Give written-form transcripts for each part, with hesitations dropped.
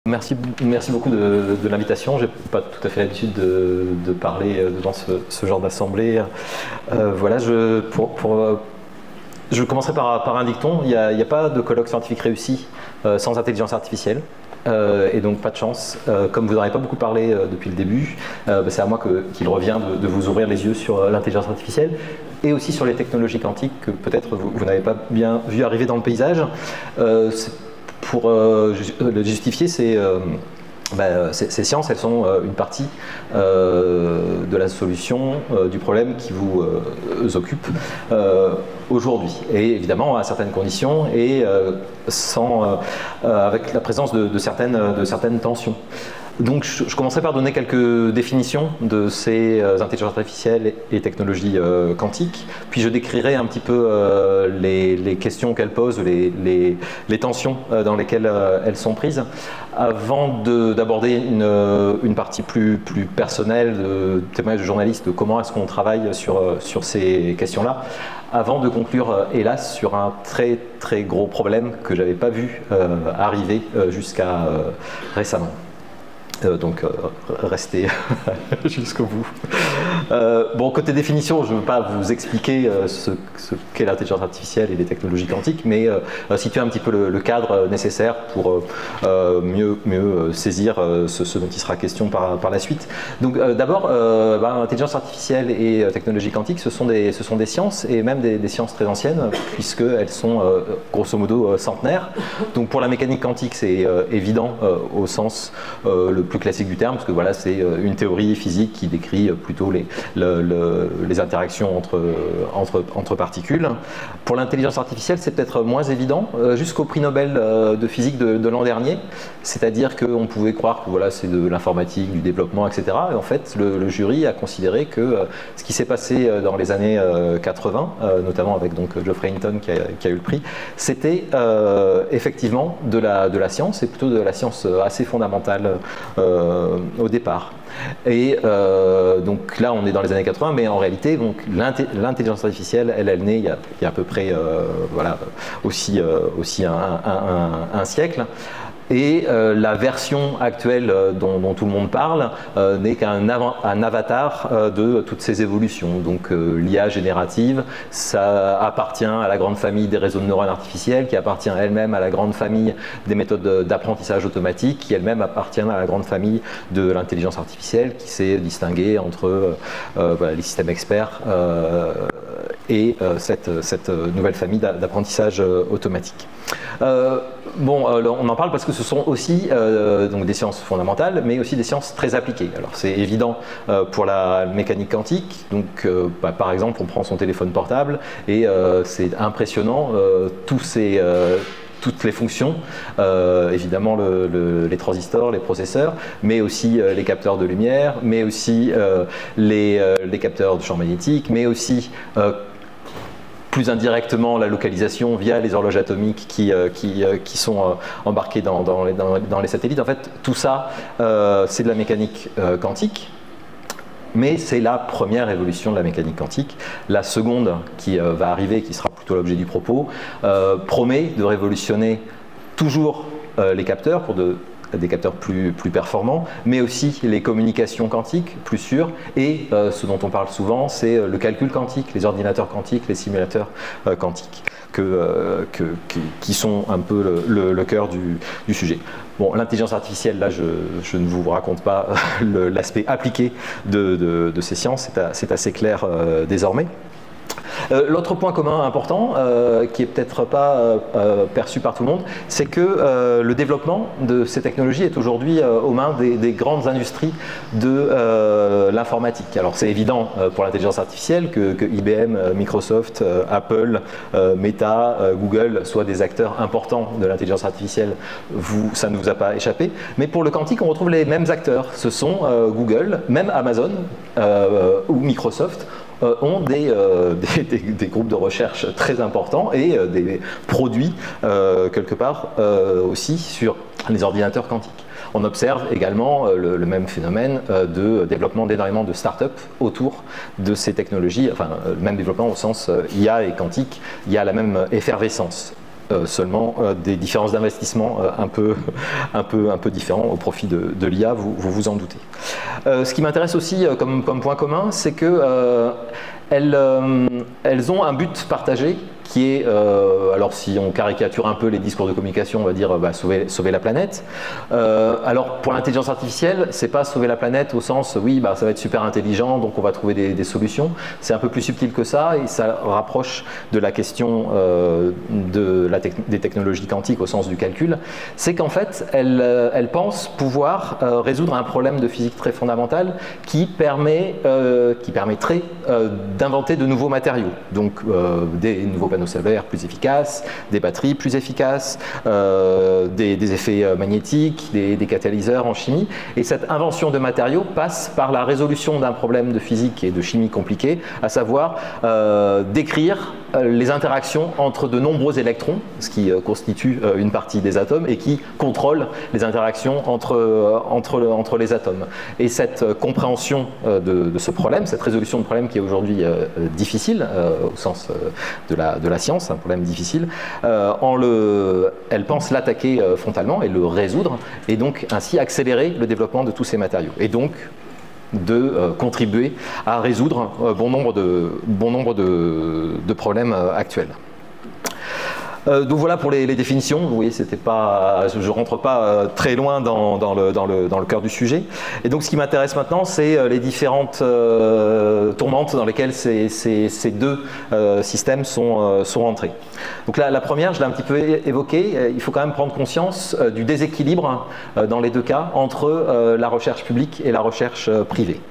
Merci beaucoup de l'invitation. Je n'ai pas tout à fait l'habitude de parler devant ce genre d'assemblée. Voilà, je commencerai par un dicton. Il n'y a pas de colloque scientifique réussi sans intelligence artificielle. Et donc pas de chance. Comme vous n'en avez pas beaucoup parlé depuis le début, c'est à moi qu'il revient de vous ouvrir les yeux sur l'intelligence artificielle et aussi sur les technologies quantiques que peut-être vous n'avez pas bien vu arriver dans le paysage. Pour le justifier, ces sciences, elles sont une partie de la solution du problème qui vous occupe aujourd'hui. Et évidemment, à certaines conditions et avec la présence de certaines tensions. Donc je commencerai par donner quelques définitions de ces intelligences artificielles et technologies quantiques, puis je décrirai un petit peu les questions qu'elles posent, les tensions dans lesquelles elles sont prises, avant d'aborder une partie plus personnelle de témoignage de journaliste, de comment est-ce qu'on travaille sur ces questions-là, avant de conclure, hélas, sur un très très gros problème que je n'avais pas vu arriver jusqu'à récemment. Donc restez jusqu'au bout. Bon, côté définition, je ne veux pas vous expliquer ce qu'est l'intelligence artificielle et les technologies quantiques, mais situer un petit peu le cadre nécessaire pour mieux saisir ce dont il sera question par la suite. Donc d'abord, intelligence artificielle et technologie quantique, ce sont des sciences, et même des sciences très anciennes, puisqu'elles sont grosso modo centenaires. Donc pour la mécanique quantique, c'est évident au sens le plus classique du terme, parce que voilà, c'est une théorie physique qui décrit plutôt les interactions entre particules. Pour l'intelligence artificielle, c'est peut-être moins évident, jusqu'au prix Nobel de physique de l'an dernier, c'est-à-dire qu'on pouvait croire que voilà, c'est de l'informatique, du développement, etc. Et en fait, le jury a considéré que ce qui s'est passé dans les années 80, notamment avec donc Geoffrey Hinton qui a eu le prix, c'était effectivement de la science, et plutôt de la science assez fondamentale au départ. Et donc là on est dans les années 80, mais en réalité l'intelligence artificielle elle est née il y a à peu près voilà, aussi un siècle. Et la version actuelle dont tout le monde parle n'est qu'un avatar de toutes ces évolutions. Donc l'IA générative, ça appartient à la grande famille des réseaux de neurones artificiels, qui appartient elle-même à la grande famille des méthodes d'apprentissage automatique, qui elle-même appartient à la grande famille de l'intelligence artificielle, qui s'est distinguée entre les systèmes experts et cette nouvelle famille d'apprentissage automatique. Bon, on en parle parce que ce sont aussi donc des sciences fondamentales, mais aussi des sciences très appliquées. Alors c'est évident pour la mécanique quantique. Donc, par exemple, on prend son téléphone portable et c'est impressionnant toutes les fonctions, évidemment les transistors, les processeurs, mais aussi les capteurs de lumière, mais aussi les capteurs de champ magnétique, mais aussi plus indirectement la localisation via les horloges atomiques qui sont embarquées dans les satellites. En fait, tout ça, c'est de la mécanique quantique, mais c'est la première évolution de la mécanique quantique. La seconde qui va arriver, qui sera plutôt l'objet du propos, promet de révolutionner toujours les capteurs pour des capteurs plus performants, mais aussi les communications quantiques plus sûres, et ce dont on parle souvent, c'est le calcul quantique, les ordinateurs quantiques, les simulateurs quantiques, qui sont un peu le cœur du sujet. Bon, l'intelligence artificielle, là, je ne vous raconte pas l'aspect appliqué de ces sciences, c'est assez clair désormais. L'autre point commun important, qui est peut-être pas perçu par tout le monde, c'est que le développement de ces technologies est aujourd'hui aux mains des grandes industries de l'informatique. Alors c'est évident pour l'intelligence artificielle que IBM, Microsoft, Apple, Meta, Google soient des acteurs importants de l'intelligence artificielle. Ça ne vous a pas échappé. Mais pour le quantique, on retrouve les mêmes acteurs. Ce sont Google, même Amazon ou Microsoft, ont des groupes de recherche très importants et des produits quelque part aussi sur les ordinateurs quantiques. On observe également le même phénomène de développement d'énormément de start-up autour de ces technologies, enfin le même développement au sens IA et quantique, il y a la même effervescence. seulement des différences d'investissement un peu différents au profit de l'IA, vous vous en doutez. Ce qui m'intéresse aussi comme point commun, c'est que elles ont un but partagé qui est, alors si on caricature un peu les discours de communication, on va dire sauver la planète. Alors pour l'intelligence artificielle, c'est pas sauver la planète au sens, oui, ça va être super intelligent, donc on va trouver des solutions. C'est un peu plus subtil que ça, et ça rapproche de la question des technologies quantiques au sens du calcul. C'est qu'en fait, elles pensent pouvoir résoudre un problème de physique très fondamental qui permettrait d'inventer de nouveaux matériaux, donc des nouveaux panneaux solaires plus efficaces, des batteries plus efficaces, des effets magnétiques, des catalyseurs en chimie. Et cette invention de matériaux passe par la résolution d'un problème de physique et de chimie compliqué, à savoir décrire les interactions entre de nombreux électrons, ce qui constitue une partie des atomes et qui contrôle les interactions entre les atomes. Et cette compréhension de ce problème, cette résolution de problème qui est aujourd'hui difficile au sens de la science, un problème difficile, elle pense l'attaquer frontalement et le résoudre, et donc ainsi accélérer le développement de tous ces matériaux. Et donc de contribuer à résoudre bon nombre de problèmes actuels. Donc voilà pour les définitions. Vous voyez, je ne rentre pas très loin dans le cœur du sujet. Et donc ce qui m'intéresse maintenant, c'est les différentes tourmentes dans lesquelles ces deux systèmes sont entrés. Donc là, la première, je l'ai un petit peu évoquée, il faut quand même prendre conscience du déséquilibre dans les deux cas entre la recherche publique et la recherche privée.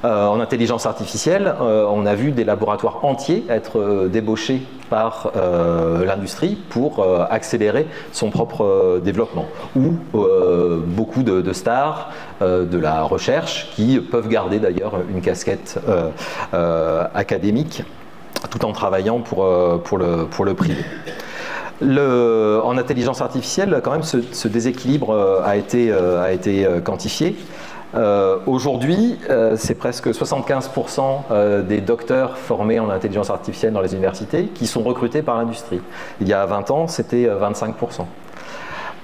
En intelligence artificielle, on a vu des laboratoires entiers être débauchés par l'industrie pour accélérer son propre développement. Ou beaucoup de stars de la recherche qui peuvent garder d'ailleurs une casquette académique tout en travaillant pour le privé. En intelligence artificielle, quand même, ce déséquilibre a été quantifié. Aujourd'hui, c'est presque 75% des docteurs formés en intelligence artificielle dans les universités qui sont recrutés par l'industrie. Il y a 20 ans, c'était 25%.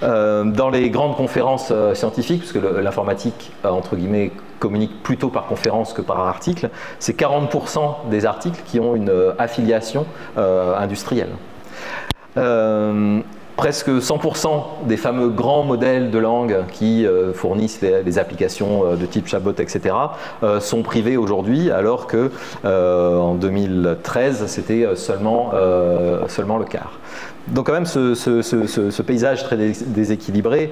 Dans les grandes conférences scientifiques, puisque l'informatique, entre guillemets, communique plutôt par conférence que par article, c'est 40% des articles qui ont une affiliation industrielle. Presque 100% des fameux grands modèles de langue qui fournissent les applications de type chatbot, etc., sont privés aujourd'hui, alors que en 2013, c'était seulement le quart. Donc quand même, ce paysage très déséquilibré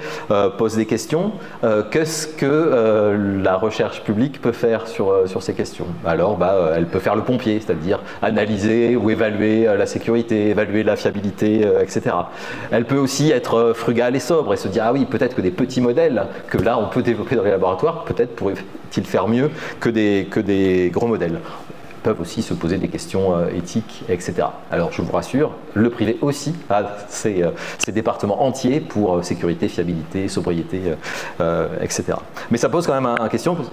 pose des questions. Qu'est-ce que la recherche publique peut faire sur ces questions? Alors, elle peut faire le pompier, c'est-à-dire analyser ou évaluer la sécurité, évaluer la fiabilité, etc. Elle peut aussi être frugale et sobre et se dire, ah oui, peut-être que des petits modèles que là, on peut développer dans les laboratoires, peut-être pourraient-ils faire mieux que des gros modèles. Peuvent aussi se poser des questions éthiques, etc. Alors je vous rassure, le privé aussi a ses départements entiers pour sécurité, fiabilité, sobriété, etc. Mais ça pose quand même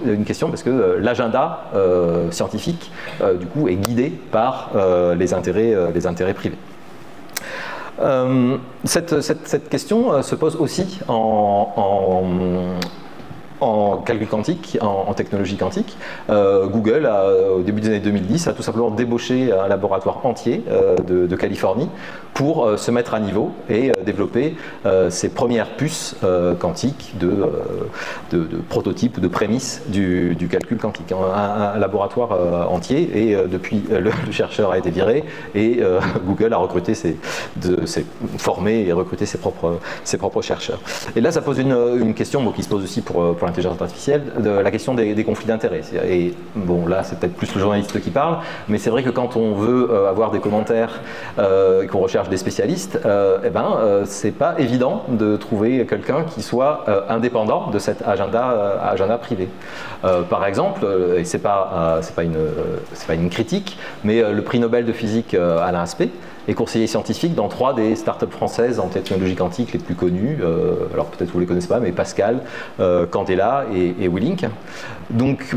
une question parce que l'agenda scientifique du coup est guidé par les intérêts privés. Cette question se pose aussi en calcul quantique, en technologie quantique. Google, au début des années 2010, a tout simplement débauché un laboratoire entier de Californie pour se mettre à niveau et développer ses premières puces quantiques de prototypes ou de prémices du calcul quantique. Un laboratoire entier, et depuis le chercheur a été viré et Google a recruté formé et recruté ses propres chercheurs. Et là, ça pose une question qui se pose aussi pour l'intelligence artificielle, la question des conflits d'intérêts. Et bon, là, c'est peut-être plus le journaliste qui parle, mais c'est vrai que quand on veut avoir des commentaires et qu'on recherche des spécialistes, c'est pas évident de trouver quelqu'un qui soit indépendant de cet agenda privé. Par exemple, et c'est pas une critique, mais le prix Nobel de physique Alain Aspect est conseiller scientifique dans 3 des startups françaises en technologie quantique les plus connues. Alors peut-être vous ne les connaissez pas, mais Pascal, Candela et WeLink. Donc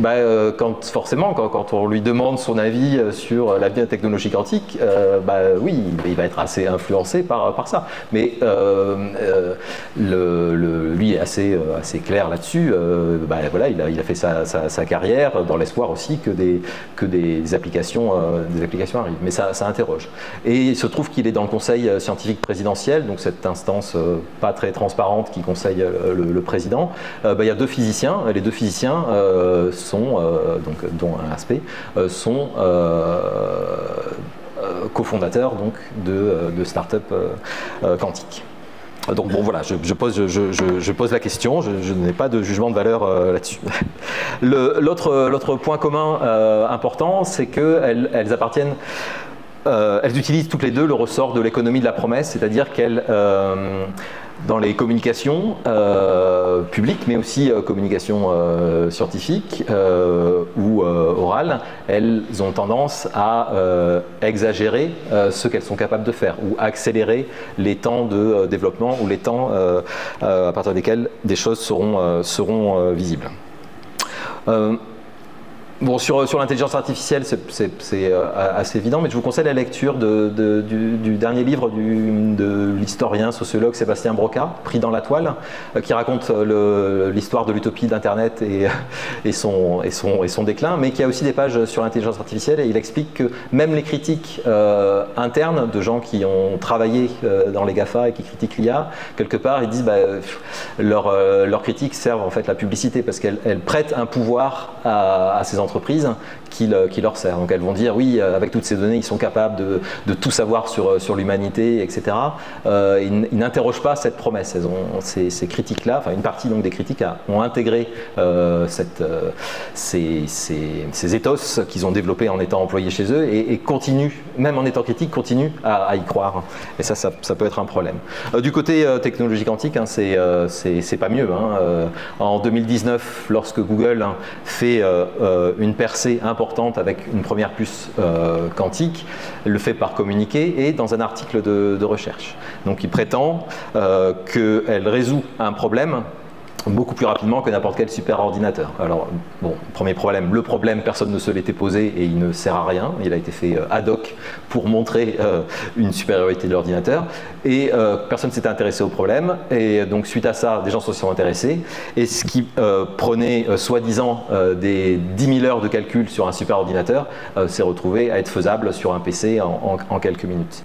forcément, quand on lui demande son avis sur l'avenir de la technologie quantique, oui, il va être assez influencé par ça. Mais lui est assez clair là-dessus. Voilà, il a fait sa carrière dans l'espoir aussi que des applications arrivent. Mais ça interroge. Et il se trouve qu'il est dans le conseil scientifique présidentiel, donc cette instance pas très transparente qui conseille le président. Il y a 2 physiciens. Les 2 physiciens dont un aspect, sont cofondateurs donc, de start-up quantiques. Donc bon voilà, je pose la question, je n'ai pas de jugement de valeur là-dessus. L'autre point commun important, c'est qu'elles appartiennent. Elles utilisent toutes les 2 le ressort de l'économie de la promesse, c'est-à-dire qu'elles, dans les communications publiques, mais aussi communications scientifiques ou orales, elles ont tendance à exagérer ce qu'elles sont capables de faire ou accélérer les temps de développement ou les temps à partir desquels des choses seront visibles. Bon, sur l'intelligence artificielle, c'est assez évident, mais je vous conseille la lecture du dernier livre de l'historien, sociologue Sébastien Broca, Pris dans la toile, qui raconte l'histoire de l'utopie d'Internet et son déclin, mais qui a aussi des pages sur l'intelligence artificielle, et il explique que même les critiques internes de gens qui ont travaillé dans les GAFA et qui critiquent l'IA, quelque part, ils disent leurs critiques servent en fait la publicité, parce qu'elles prêtent un pouvoir à ces entreprises qui leur sert. Donc elles vont dire oui, avec toutes ces données, ils sont capables de tout savoir sur l'humanité, etc. Ils n'interrogent pas cette promesse. Elles ont ces critiques-là, enfin une partie donc des critiques ont intégré ces ethos qu'ils ont développés en étant employés chez eux et continuent, même en étant critiques, continuent à y croire. Et ça peut être un problème. Du côté technologie quantique, c'est pas mieux. En 2019, lorsque Google fait une percée importante avec une première puce quantique, le fait par communiqué et dans un article de recherche. Donc il prétend qu'elle résout un problème beaucoup plus rapidement que n'importe quel superordinateur. Alors, bon, premier problème, le problème, personne ne se l'était posé et il ne sert à rien. Il a été fait ad hoc pour montrer une supériorité de l'ordinateur et personne ne s'était intéressé au problème. Et donc, suite à ça, des gens se sont intéressés et ce qui prenait soi-disant des 10 000 heures de calcul sur un superordinateur s'est retrouvé à être faisable sur un PC en quelques minutes.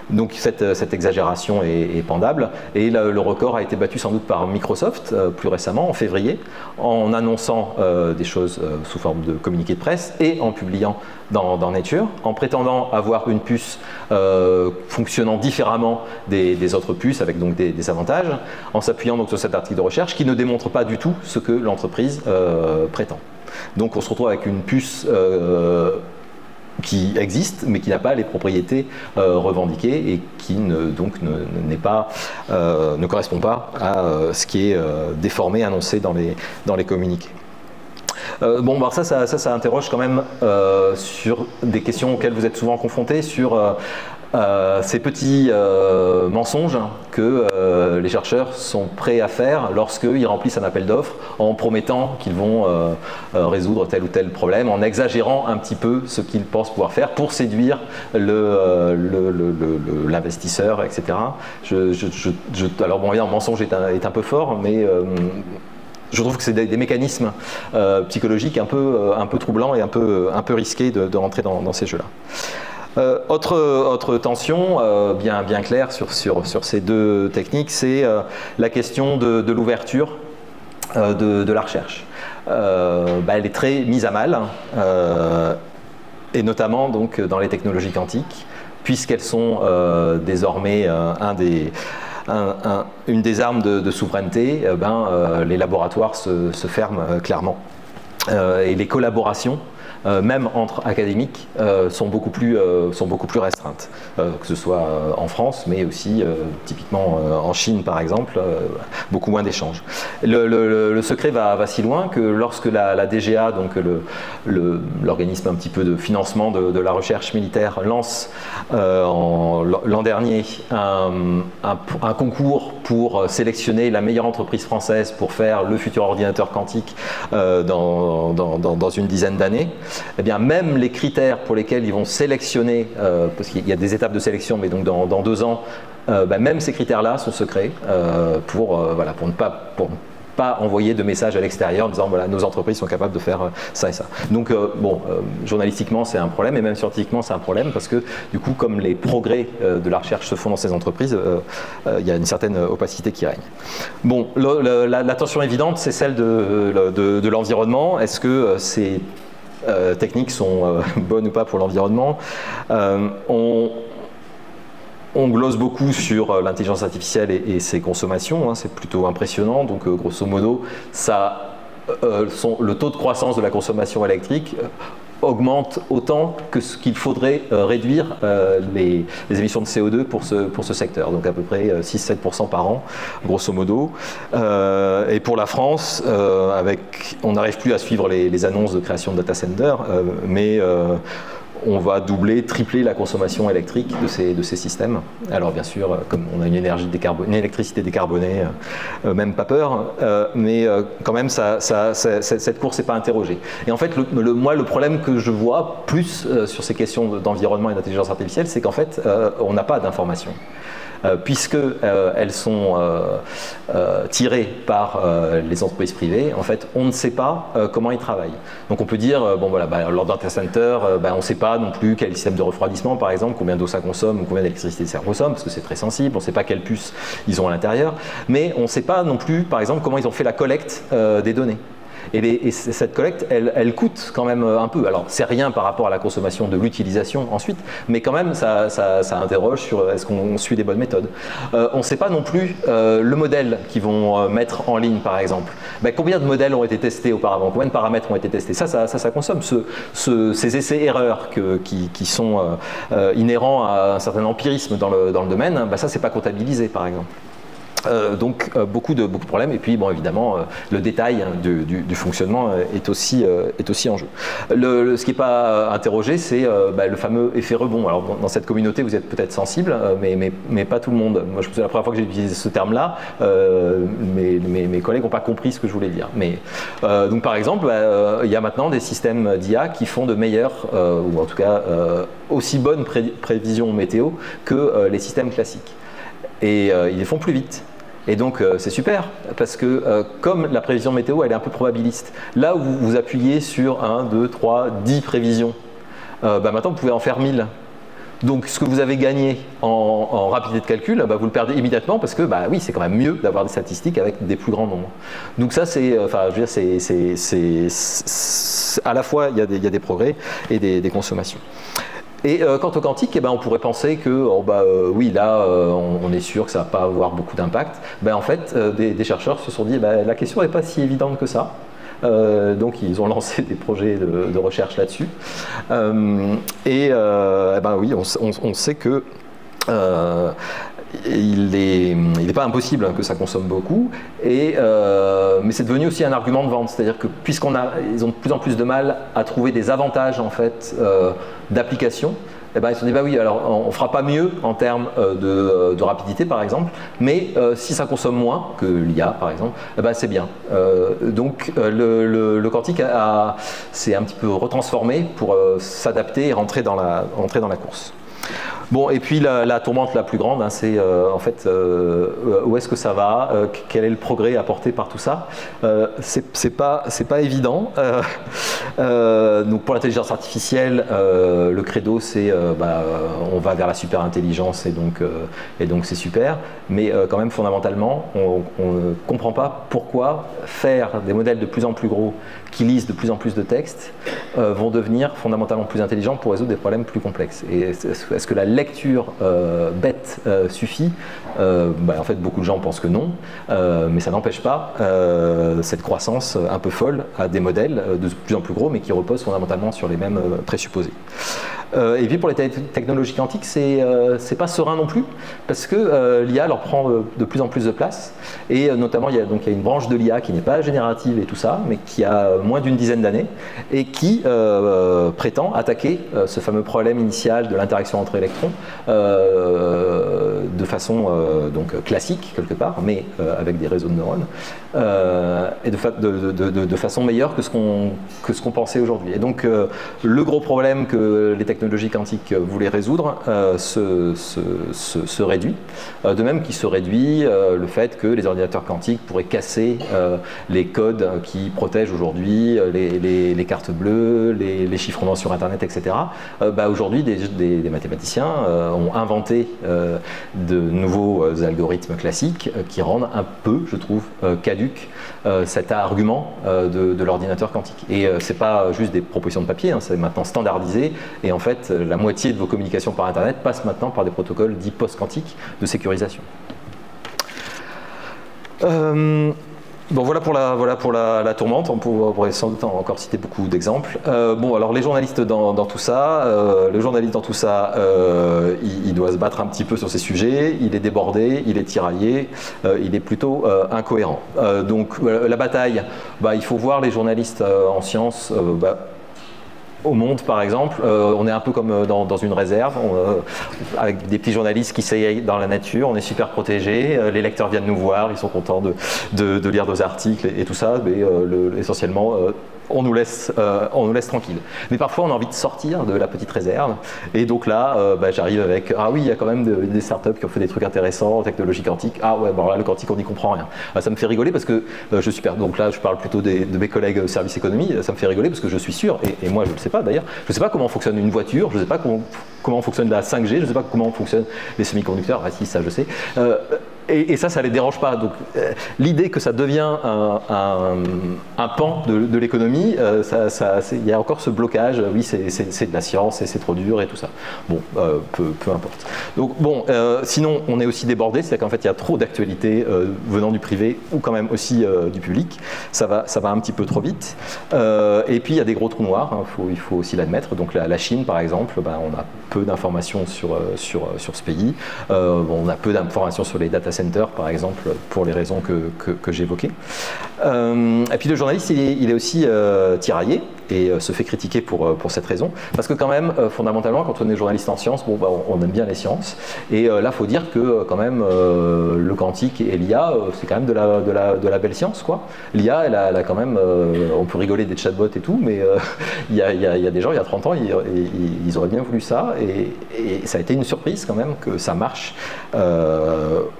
Donc cette exagération est pendable et le record a été battu sans doute par Microsoft plus récemment, en février, en annonçant des choses sous forme de communiqué de presse et en publiant dans Nature, en prétendant avoir une puce fonctionnant différemment des autres puces avec donc des avantages, en s'appuyant donc sur cet article de recherche qui ne démontre pas du tout ce que l'entreprise prétend. Donc on se retrouve avec une puce qui existe mais qui n'a pas les propriétés revendiquées et qui ne correspond pas à ce qui est déformé, annoncé dans les communiqués. Ça interroge quand même sur des questions auxquelles vous êtes souvent confrontés, sur ces petits mensonges que les chercheurs sont prêts à faire lorsqu'ils remplissent un appel d'offres en promettant qu'ils vont résoudre tel ou tel problème, en exagérant un petit peu ce qu'ils pensent pouvoir faire pour séduire l'investisseur, etc. Alors bon, évidemment, mensonge est un peu fort, mais je trouve que c'est des mécanismes psychologiques un peu troublants et un peu risqués de rentrer dans ces jeux-là. Autre tension bien claire sur ces 2 techniques, c'est la question de l'ouverture de la recherche. Elle est très mise à mal, et notamment donc, dans les technologies quantiques, puisqu'elles sont désormais une des armes de souveraineté. Les laboratoires se ferment clairement. Et les collaborations même entre académiques, sont beaucoup plus restreintes, que ce soit en France, mais aussi typiquement en Chine par exemple, beaucoup moins d'échanges. Le secret va si loin que lorsque la DGA, donc l'organisme un petit peu de financement de la recherche militaire, lance l'an dernier un concours pour sélectionner la meilleure entreprise française pour faire le futur ordinateur quantique dans une dizaine d'années, eh bien même les critères pour lesquels ils vont sélectionner, parce qu'il y a des étapes de sélection, mais donc dans 2 ans, même ces critères-là sont secrets pour ne pas envoyer de messages à l'extérieur en disant voilà, nos entreprises sont capables de faire ça et ça. Donc journalistiquement c'est un problème et même scientifiquement c'est un problème parce que du coup comme les progrès de la recherche se font dans ces entreprises, il y a une certaine opacité qui règne. Bon, la tension évidente c'est celle de l'environnement. Est-ce que ces techniques sont bonnes ou pas pour l'environnement? On glose beaucoup sur l'intelligence artificielle et ses consommations, c'est plutôt impressionnant. Donc grosso modo, le taux de croissance de la consommation électrique augmente autant que ce qu'il faudrait réduire les émissions de CO2 pour ce secteur, donc à peu près 6-7% par an, grosso modo. Et pour la France, on n'arrive plus à suivre les annonces de création de data centers, mais on va doubler, tripler la consommation électrique de ces systèmes. Alors bien sûr, comme on a une électricité décarbonée, même pas peur, mais quand même cette course n'est pas interrogée. Et en fait, moi le problème que je vois plus sur ces questions d'environnement et d'intelligence artificielle, c'est qu'en fait, on n'a pas d'informations. Puisqu'elles sont tirées par les entreprises privées, en fait, on ne sait pas comment ils travaillent. Donc on peut dire, lors d'un data center, on ne sait pas non plus quel système de refroidissement, par exemple, combien d'eau ça consomme ou combien d'électricité ça consomme, parce que c'est très sensible, on ne sait pas quelle puce ils ont à l'intérieur, mais on ne sait pas non plus, par exemple, comment ils ont fait la collecte des données. Et cette collecte, elle coûte quand même un peu. Alors, c'est rien par rapport à la consommation de l'utilisation ensuite, mais quand même, ça interroge sur est-ce qu'on suit des bonnes méthodes. On ne sait pas non plus le modèle qu'ils vont mettre en ligne, par exemple. Combien de modèles ont été testés auparavant? Combien de paramètres ont été testés? Ça consomme. Ces essais-erreurs qui sont inhérents à un certain empirisme dans le domaine, ça, c'est pas comptabilisé, par exemple. Donc beaucoup de problèmes et puis bon évidemment le détail du fonctionnement est aussi en jeu. Ce qui n'est pas interrogé c'est le fameux effet rebond. Alors dans cette communauté vous êtes peut-être sensible mais pas tout le monde. Moi je pense que la première fois que j'ai utilisé ce terme là mes collègues n'ont pas compris ce que je voulais dire. Mais donc par exemple il y a maintenant des systèmes d'IA qui font de meilleures ou en tout cas aussi bonnes prévisions météo que les systèmes classiques et ils les font plus vite. Et donc c'est super parce que comme la prévision météo elle est un peu probabiliste, là où vous appuyez sur 1, 2, 3, 10 prévisions, maintenant vous pouvez en faire 1000. Donc ce que vous avez gagné en rapidité de calcul, vous le perdez immédiatement parce que oui c'est quand même mieux d'avoir des statistiques avec des plus grands nombres. Donc ça c'est, à la fois il y a des progrès et des consommations. Et quant au quantique, on pourrait penser que oui, là, on est sûr que ça ne va pas avoir beaucoup d'impact. En fait, des chercheurs se sont dit la question n'est pas si évidente que ça. Donc ils ont lancé des projets de recherche là-dessus. Oui, on sait que il n'est pas impossible que ça consomme beaucoup, mais c'est devenu aussi un argument de vente, c'est-à-dire que ils ont de plus en plus de mal à trouver des avantages en fait d'application. Ils se sont dit oui, alors on fera pas mieux en termes de rapidité par exemple, mais si ça consomme moins que l'IA par exemple, c'est bien. Donc le quantique s'est un petit peu retransformé pour s'adapter et rentrer dans la course. Bon, et puis la tourmente la plus grande, c'est en fait où est-ce que ça va, quel est le progrès apporté par tout ça. C'est pas évident. Donc pour l'intelligence artificielle, le credo c'est on va vers la super intelligence et donc c'est super. Mais quand même fondamentalement, on ne comprend pas pourquoi faire des modèles de plus en plus gros qui lisent de plus en plus de textes vont devenir fondamentalement plus intelligents pour résoudre des problèmes plus complexes. Et est-ce que la lecture bête suffit, en fait beaucoup de gens pensent que non, mais ça n'empêche pas cette croissance un peu folle à des modèles de plus en plus gros, mais qui reposent fondamentalement sur les mêmes présupposés. Et puis pour les technologies quantiques, c'est pas serein non plus, parce que l'IA leur prend de plus en plus de place, et notamment il y a une branche de l'IA qui n'est pas générative et tout ça, mais qui a moins d'une dizaine d'années, et qui prétend attaquer ce fameux problème initial de l'interaction entre électrons de façon donc classique quelque part, mais avec des réseaux de neurones, et de façon meilleure que ce qu'on pensait aujourd'hui. Et donc le gros problème que les technologies quantiques voulaient résoudre se réduit, de même qu'il se réduit le fait que les ordinateurs quantiques pourraient casser les codes qui protègent aujourd'hui les cartes bleues, les chiffrements sur Internet, etc. Aujourd'hui, des mathématiciens ont inventé de nouveaux algorithmes classiques qui rendent un peu, je trouve, caduque cet argument de l'ordinateur quantique. Et c'est pas juste des propositions de papier, hein, c'est maintenant standardisé, et en fait la moitié de vos communications par Internet passent maintenant par des protocoles dits post-quantiques de sécurisation. Voilà pour la tourmente, on pourrait sans doute encore citer beaucoup d'exemples. Alors les journalistes dans tout ça, il doit se battre un petit peu sur ces sujets, il est débordé, il est tiraillé, il est plutôt incohérent. Donc la bataille, il faut voir les journalistes en sciences. Au Monde, par exemple, on est un peu comme dans une réserve, avec des petits journalistes qui s'essayent dans la nature, on est super protégés, les lecteurs viennent nous voir, ils sont contents de lire nos articles et tout ça, mais essentiellement, on nous laisse tranquille. Mais parfois, on a envie de sortir de la petite réserve, et donc là, j'arrive avec « Ah oui, il y a quand même des startups qui ont fait des trucs intéressants en technologie quantique. Ah ouais, là, le quantique, on n'y comprend rien. » Ça me fait rigoler parce que donc là, je parle plutôt de mes collègues au service économie, ça me fait rigoler parce que je suis sûr, et moi je ne le sais pas d'ailleurs, je ne sais pas comment fonctionne une voiture, je ne sais pas comment fonctionne la 5G, je ne sais pas comment fonctionnent les semi-conducteurs, si ça je sais. Et ça les dérange pas. Donc l'idée que ça devient un pan de l'économie, il y a encore ce blocage. Oui, c'est de la science et c'est trop dur et tout ça. Bon, peu importe. Donc sinon on est aussi débordé, c'est qu'en fait il y a trop d'actualités venant du privé ou quand même aussi du public. Ça va un petit peu trop vite. Et puis il y a des gros trous noirs. Hein, il faut aussi l'admettre. Donc la Chine par exemple, on a peu d'informations sur ce pays. On a peu d'informations sur les data centers, par exemple, pour les raisons que j'évoquais. Et puis le journaliste, il est aussi tiraillé et se fait critiquer pour cette raison. Parce que quand même, fondamentalement, quand on est journaliste en sciences, on aime bien les sciences. Et là, il faut dire que quand même, le quantique et l'IA, c'est quand même de la belle science, quoi. L'IA, elle a quand même, on peut rigoler des chatbots et tout, mais il y a des gens, il y a 30 ans, ils auraient bien voulu ça. Et ça a été une surprise quand même que ça marche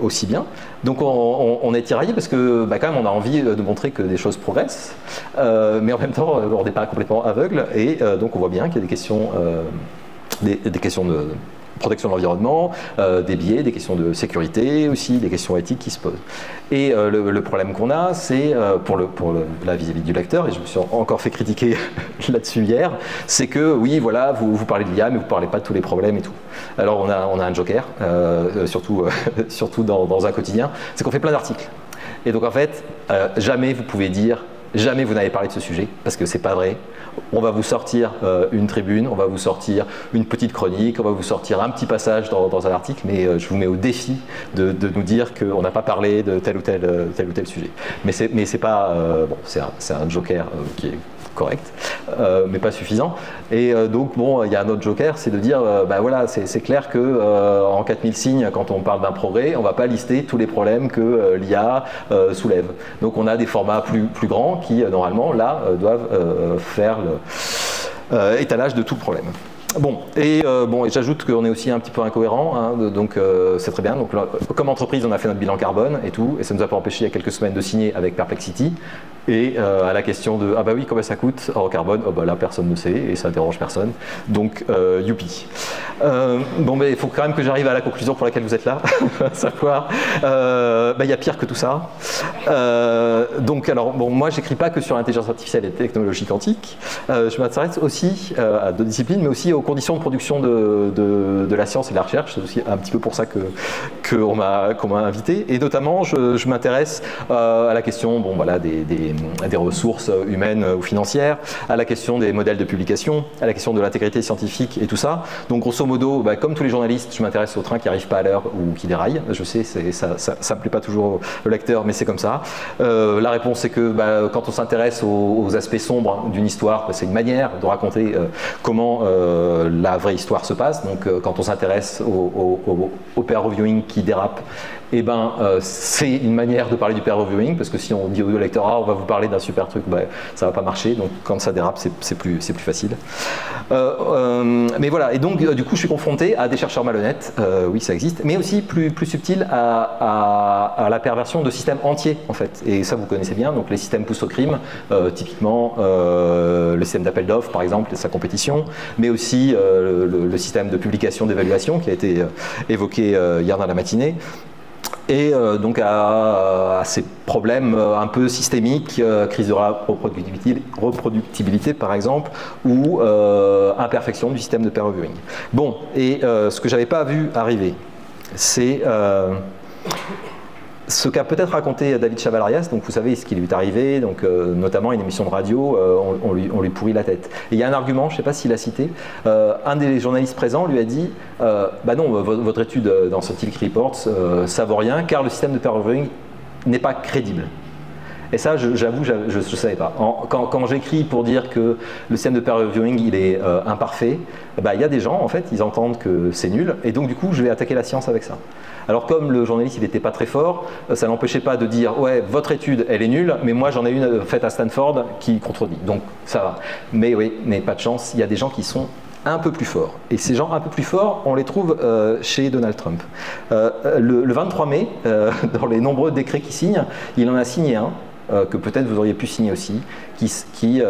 aussi bien. Donc on est tiraillé parce que quand même on a envie de montrer que des choses progressent, mais en même temps on n'est pas complètement aveugle, et donc on voit bien qu'il y a des questions de protection de l'environnement, des biais, des questions de sécurité aussi, des questions éthiques qui se posent. Et le problème qu'on a, c'est pour la vis-à-vis du lecteur, et je me suis encore fait critiquer là-dessus hier, c'est que oui, voilà, vous parlez de l'IA, mais vous ne parlez pas de tous les problèmes et tout. Alors on a un joker, surtout dans un quotidien, c'est qu'on fait plein d'articles. Et donc en fait, jamais vous pouvez dire, jamais vous n'avez parlé de ce sujet, parce que c'est pas vrai. On va vous sortir une tribune, on va vous sortir une petite chronique, on va vous sortir un petit passage dans un article, mais je vous mets au défi de nous dire qu'on n'a pas parlé de tel ou tel sujet. Mais c'est pas c'est un joker qui est correct, mais pas suffisant. Et donc il y a un autre joker, c'est de dire voilà, c'est clair que en 4000 signes, quand on parle d'un progrès, on va pas lister tous les problèmes que l'IA soulève. Donc on a des formats plus grands qui normalement là doivent faire étalage de tout problème. Et j'ajoute qu'on est aussi un petit peu incohérent, hein, donc c'est très bien. Donc là, comme entreprise, on a fait notre bilan carbone et tout, et ça ne nous a pas empêché il y a quelques semaines de signer avec Perplexity. Et à la question de « Ah bah oui, combien ça coûte en carbone ?» Oh bah là, personne ne sait et ça dérange personne. Donc, youpi. Bon, mais il faut quand même que j'arrive à la conclusion pour laquelle vous êtes là, à savoir, il y a pire que tout ça. Donc, alors, bon, moi, j'écris pas que sur l'intelligence artificielle et les technologies quantiques. Je m'intéresse aussi à d'autres disciplines, mais aussi aux conditions de production de la science et de la recherche. C'est aussi un petit peu pour ça qu'on m'a invité. Et notamment, je m'intéresse à la question des ressources humaines ou financières, à la question des modèles de publication, à la question de l'intégrité scientifique et tout ça. Donc, grosso modo, comme tous les journalistes, je m'intéresse aux trains qui n'arrivent pas à l'heure ou qui déraillent. Je sais, ça ne plaît pas toujours au lecteur, mais c'est comme ça. La réponse, c'est que quand on s'intéresse aux aspects sombres d'une histoire, c'est une manière de raconter comment la vraie histoire se passe. Donc, quand on s'intéresse au peer reviewing qui dérape, c'est une manière de parler du peer reviewing, parce que si on dit au lecteur, on va vous parler d'un super truc, ça va pas marcher. Donc, quand ça dérape, c'est plus facile. Mais voilà, et donc, du coup, je suis confronté à des chercheurs malhonnêtes, oui, ça existe, mais aussi plus subtil à la perversion de systèmes entiers, en fait. Et ça, vous connaissez bien, donc les systèmes poussent au crime, typiquement le système d'appel d'offres, par exemple, et sa compétition, mais aussi le système de publication d'évaluation qui a été évoqué hier dans la matinée. Et donc à ces problèmes un peu systémiques, crise de reproductibilité par exemple, ou imperfection du système de peer reviewing. Bon, et ce que j'avais pas vu arriver, c'est ce qu'a peut-être raconté David Chavalarias. Donc vous savez ce qui lui est arrivé, donc notamment une émission de radio, on lui pourrit la tête. Et il y a un argument, je ne sais pas s'il a cité, un des journalistes présents lui a dit non, votre étude dans Scientific Reports, ça vaut rien car le système de peer reviewing n'est pas crédible. Et ça, j'avoue, je ne savais pas. Quand j'écris pour dire que le système de peer reviewing il est imparfait, il y a des gens, en fait, ils entendent que c'est nul, et donc du coup, je vais attaquer la science avec ça. Alors comme le journaliste, il n'était pas très fort, ça n'empêchait pas de dire « Ouais, votre étude, elle est nulle, mais moi, j'en ai une faite à Stanford qui contredit. » Donc, ça va. Mais oui, mais pas de chance, il y a des gens qui sont un peu plus forts. Et ces gens un peu plus forts, on les trouve chez Donald Trump. Le 23 mai, dans les nombreux décrets qu'il signe, il en a signé un, que peut-être vous auriez pu signer aussi, qui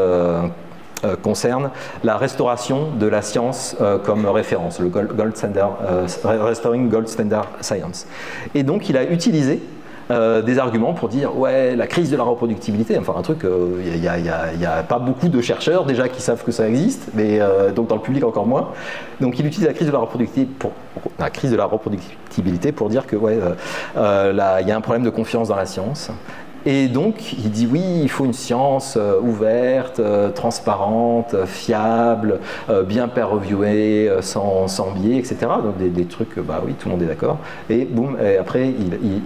concerne la restauration de la science comme référence, le gold standard, Restoring Gold Standard Science. Et donc il a utilisé des arguments pour dire ouais, la crise de la reproductibilité, enfin un truc, il n'y a pas beaucoup de chercheurs déjà qui savent que ça existe, mais donc dans le public encore moins. Donc il utilise la crise de la reproductibilité pour dire que ouais, il y a un problème de confiance dans la science. Et donc, il dit oui, il faut une science ouverte, transparente, fiable, bien peer-reviewée, sans biais, etc. Donc des trucs, oui, tout le monde est d'accord. Et boum, et après,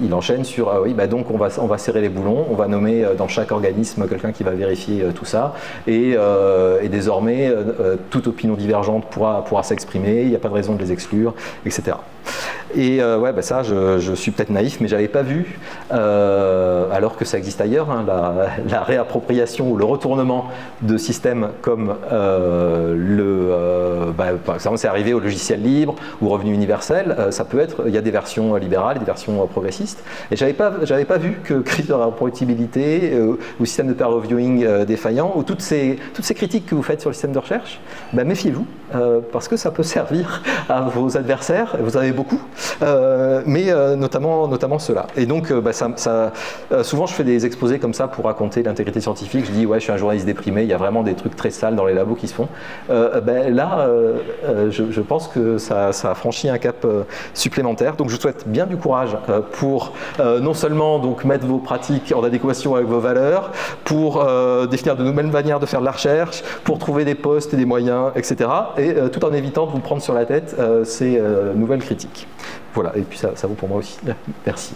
il enchaîne sur oui, donc on va serrer les boulons, on va nommer dans chaque organisme quelqu'un qui va vérifier tout ça. Et désormais, toute opinion divergente pourra s'exprimer, il n'y a pas de raison de les exclure, etc. Et ça, je suis peut-être naïf, mais j'avais pas vu, alors que ça existe ailleurs, la réappropriation ou le retournement de systèmes comme par exemple, c'est arrivé au logiciel libre ou revenu universel. Ça peut être, il y a des versions libérales et des versions progressistes. Et j'avais pas vu que crise de la reproductibilité ou système de peer reviewing défaillant ou toutes ces critiques que vous faites sur le système de recherche, méfiez-vous, parce que ça peut servir à vos adversaires. Vous en avez beaucoup. Mais notamment ceux-là. Et donc, souvent, je fais des exposés comme ça pour raconter l'intégrité scientifique. Je dis, ouais, je suis un journaliste déprimé, il y a vraiment des trucs très sales dans les labos qui se font. Là, je pense que ça a franchi un cap supplémentaire. Donc, je vous souhaite bien du courage pour non seulement donc, mettre vos pratiques en adéquation avec vos valeurs, pour définir de nouvelles manières de faire de la recherche, pour trouver des postes et des moyens, etc. Et tout en évitant de vous prendre sur la tête ces nouvelles critiques. Voilà, et puis ça vaut pour moi aussi. Merci.